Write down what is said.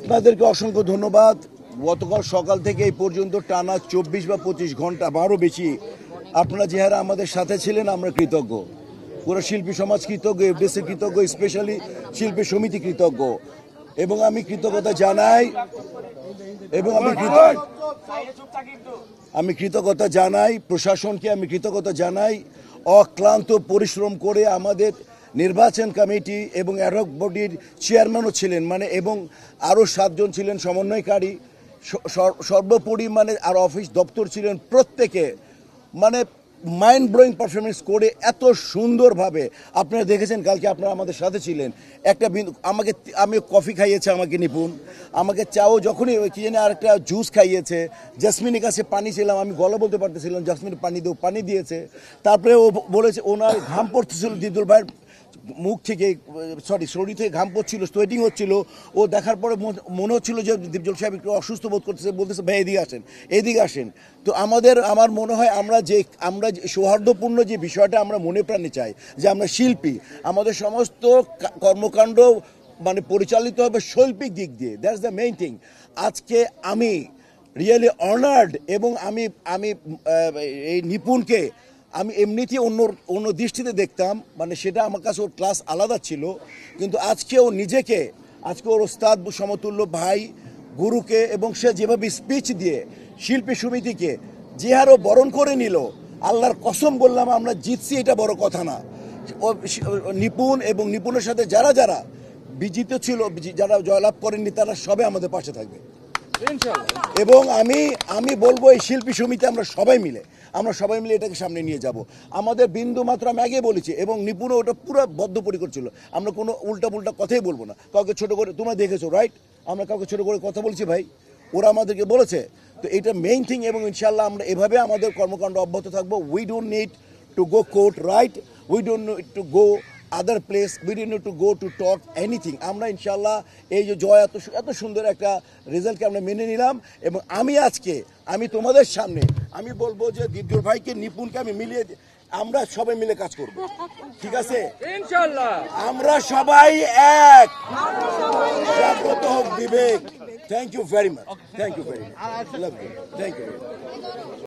আপনাদেরকে অসংখ্য ধন্যবাদ। গতকাল সকাল থেকে এই পর্যন্ত টানা 24 বা 25 ঘন্টা বারো বেশি আপনারা যে হারে আমাদের সাথে ছিলেন, আমরা কৃতজ্ঞ। পুরো শিল্পী সমাজ কৃতজ্ঞ, এফডিসি কৃতজ্ঞ, স্পেশালি শিল্পী সমিতি কৃতজ্ঞ। এবং আমি কৃতজ্ঞতা জানাই আমি কৃতজ্ঞতা জানাই প্রশাসনকে, আমি কৃতজ্ঞতা জানাই অক্লান্ত পরিশ্রম করে আমাদের নির্বাচন কমিটি এবং অ্যাডহক বডির চেয়ারম্যানও ছিলেন, মানে এবং আরও 7 জন ছিলেন সমন্বয়কারী, সর্বোপরি মানে আর অফিস দপ্তর ছিলেন, প্রত্যেকে মানে মাইন্ড ব্লোয়িং পারফরমেন্স করে এত সুন্দরভাবে আপনারা দেখেছেন। কালকে আপনারা আমাদের সাথে ছিলেন। আমি কফি খাইয়েছে আমাকে নিপুণ, আমাকে চাও যখনই কি জানি আর একটা জুস খাইয়েছে, জাসমিনের কাছে পানি ছিলাম, আমি গলা বলতে পারতেছিলাম, জাসমিন পানি দিয়েছে। তারপরে ও বলেছে ওনার ঘাম পড়তেছিল, দিদুল ভাইয়ের মুখ থেকে শরীর থেকে ঘাম পড়ছিল, সোয়েটিং হচ্ছিল। ও দেখার পরে মনে হচ্ছিল যে দীপজল সাহেব একটু অসুস্থ বোধ করতেছে, বলতেছে ভাই এদিকে আসেন। তো আমার মনে হয় আমরা যে সৌহার্দ্যপূর্ণ যে বিষয়টা আমরা মনে প্রাণে চাই, যে আমরা শিল্পী, আমাদের সমস্ত কর্মকাণ্ড মানে পরিচালিত হবে শৈল্পিক দিক দিয়ে, দ্যাটস দ্য মেইন থিং। আজকে আমি রিয়েলি অনার্ড, এবং আমি এই নিপুণকে আমি এমনিতেই অন্য দৃষ্টিতে দেখতাম, মানে সেটা আমার কাছে ওর ক্লাস আলাদা ছিল। কিন্তু আজকে ওর ওস্তাদ সমতুল্য ভাই, গুরুকে, এবং সে যেভাবে স্পিচ দিয়ে শিল্পী সমিতিকে যে হারও বরণ করে নিল, আল্লাহর কসম বললাম আমরা জিতছি, এটা বড় কথা না। নিপুণ এবং নিপুণের সাথে যারা বিজিত ছিল, যারা জয়লাভ করেননি, তারা সবে আমাদের পাশে থাকবে। এবং আমি বলবো এই শিল্পী সমিতি আমরা সবাই মিলে এটাকে সামনে নিয়ে যাব। আমাদের বিন্দু মাত্র, আমি আগে বলেছি, এবং নিপুণ ওটা পুরো বদ্ধপরিকর ছিল। আমরা কোনো উল্টা কথাই বলবো না, কাউকে ছোট করে, তোমরা দেখেছো রাইট, আমরা কাউকে ছোট করে কথা বলছি ভাই, ওরা আমাদেরকে বলেছে। তো এটা মেইন থিং, এবং ইনশাল্লাহ আমরা এভাবে আমাদের কর্মকাণ্ড অব্যাহত থাকবো। We don't need to go court, right, we don't need to go other place, we don't need to go to talk anything. আমরা ইনশাল্লাহ এই যে জয় এত সুন্দর একটা রেজাল্টকে আমরা মেনে নিলাম। এবং আমি তোমাদের সামনে আমি বলবো যে দীপজল ভাইকে, নিপুণকে আমি মিলিয়ে, আমরা সবাই মিলে কাজ করব, ঠিক আছে ইনশাআল্লাহ। আমরা সবাই এক, জাগ্রত হোক বিবেক। Thank you very much, thank you very much, thank you.